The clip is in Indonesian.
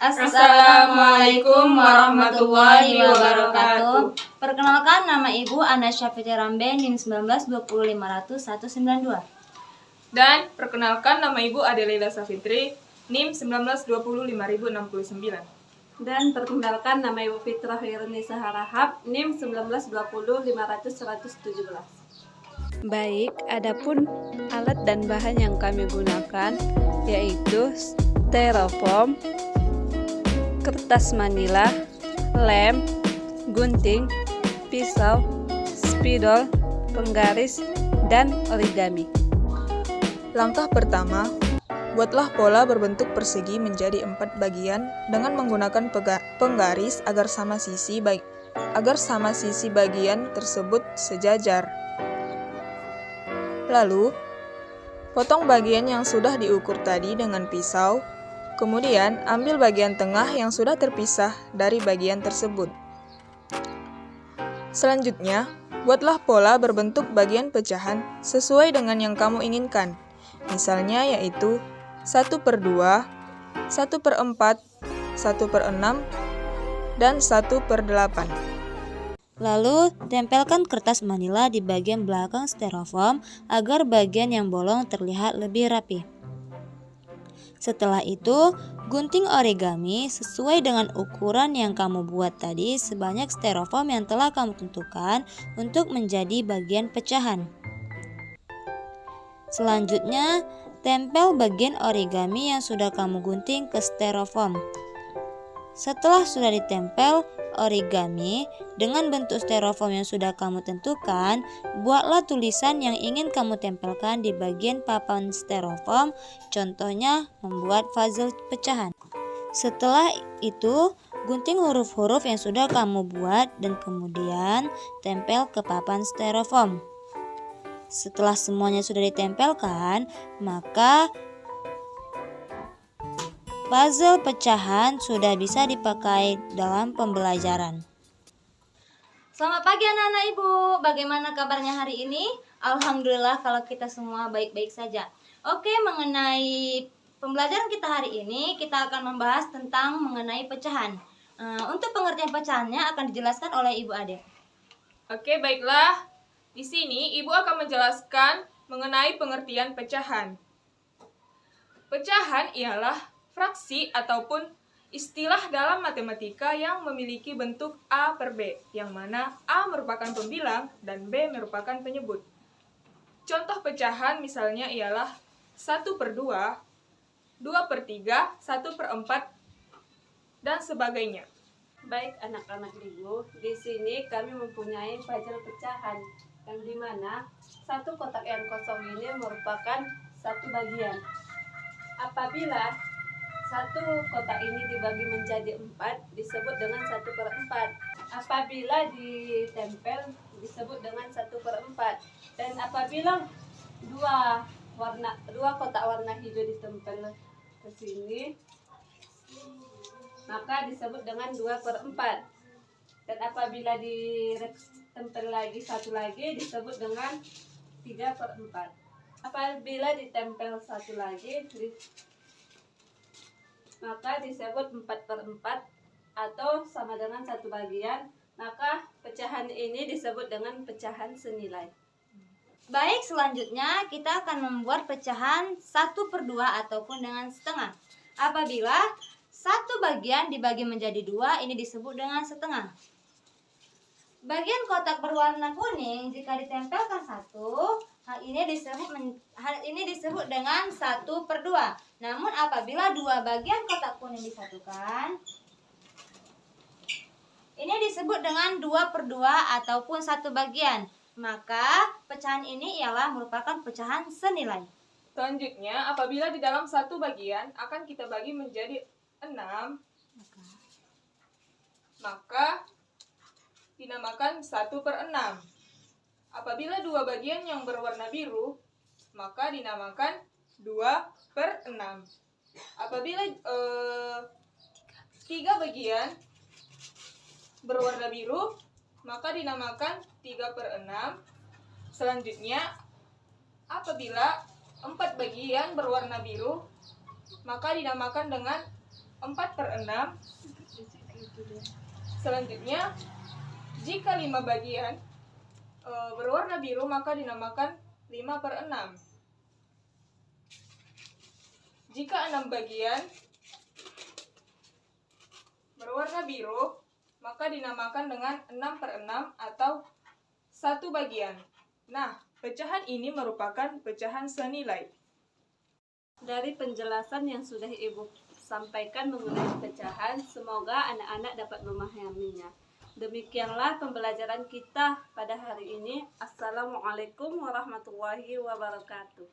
Assalamualaikum warahmatullahi wabarakatuh. Perkenalkan, nama Ibu Anasya Fitri Rambe, NIM 1920500192. Dan perkenalkan, nama Ibu Adelaida Safitri, NIM 19205069. Dan perkenalkan, nama Ibu Fitrah Wirnisa Harahap, NIM 1920500117. Baik, adapun alat dan bahan yang kami gunakan yaitu styrofoam, kertas manila, lem, gunting, pisau, spidol, penggaris, dan origami. Langkah pertama, buatlah pola berbentuk persegi menjadi 4 bagian dengan menggunakan penggaris agar sama sisi bagian tersebut sejajar. Lalu, potong bagian yang sudah diukur tadi dengan pisau. Kemudian, ambil bagian tengah yang sudah terpisah dari bagian tersebut. Selanjutnya, buatlah pola berbentuk bagian pecahan sesuai dengan yang kamu inginkan. Misalnya yaitu 1/2, 1/4, 1/6, dan 1/8. Lalu, tempelkan kertas manila di bagian belakang styrofoam agar bagian yang bolong terlihat lebih rapi. Setelah itu, gunting origami sesuai dengan ukuran yang kamu buat tadi sebanyak styrofoam yang telah kamu tentukan untuk menjadi bagian pecahan. Selanjutnya, tempel bagian origami yang sudah kamu gunting ke styrofoam. Setelah sudah ditempel origami dengan bentuk styrofoam yang sudah kamu tentukan, buatlah tulisan yang ingin kamu tempelkan di bagian papan styrofoam, contohnya membuat puzzle pecahan. Setelah itu, gunting huruf-huruf yang sudah kamu buat dan kemudian tempel ke papan styrofoam. Setelah semuanya sudah ditempelkan, maka puzzle pecahan sudah bisa dipakai dalam pembelajaran. Selamat pagi anak-anak Ibu, bagaimana kabarnya hari ini? Alhamdulillah kalau kita semua baik-baik saja. Oke, mengenai pembelajaran kita hari ini, kita akan membahas tentang mengenai pecahan. Untuk pengertian pecahannya akan dijelaskan oleh Ibu Ade. Oke, baiklah. Di sini Ibu akan menjelaskan mengenai pengertian pecahan. Pecahan ialah fraksi ataupun istilah dalam matematika yang memiliki bentuk A per B, yang mana A merupakan pembilang dan B merupakan penyebut. Contoh pecahan misalnya ialah 1/2, 2/3, 1/4, dan sebagainya. Baik anak-anak Ibu, di sini kami mempunyai puzzle pecahan, yang dimana satu kotak yang kosong ini merupakan satu bagian. Apabila satu kotak ini dibagi menjadi 4 disebut dengan 1/4. Apabila ditempel disebut dengan 1/4. Dan apabila dua kotak warna hijau ditempel ke sini, maka disebut dengan 2/4. Dan apabila ditempel lagi satu lagi disebut dengan 3/4. Apabila ditempel satu lagi maka disebut 4/4 atau sama dengan satu bagian, maka pecahan ini disebut dengan pecahan senilai. Baik, selanjutnya kita akan membuat pecahan 1/2 ataupun dengan setengah. Apabila satu bagian dibagi menjadi 2, ini disebut dengan setengah. Bagian kotak berwarna kuning jika ditempelkan satu, hal ini disebut dengan 1/2. Namun apabila dua bagian kotak kuning disatukan, ini disebut dengan 2/2 ataupun satu bagian. Maka pecahan ini ialah merupakan pecahan senilai. Selanjutnya, apabila di dalam satu bagian akan kita bagi menjadi 6, maka dinamakan 1/6. Apabila dua bagian yang berwarna biru, maka dinamakan 2/6. Apabila 3 bagian berwarna biru, maka dinamakan 3/6. Selanjutnya, apabila 4 bagian berwarna biru, maka dinamakan dengan 4/6. Selanjutnya, jika 5 bagian berwarna biru maka dinamakan 5/6. Jika 6 bagian berwarna biru maka dinamakan dengan 6/6 atau 1 bagian. Nah, pecahan ini merupakan pecahan senilai. Dari penjelasan yang sudah Ibu sampaikan mengenai pecahan, semoga anak-anak dapat memahaminya. Demikianlah pembelajaran kita pada hari ini. Assalamualaikum warahmatullahi wabarakatuh.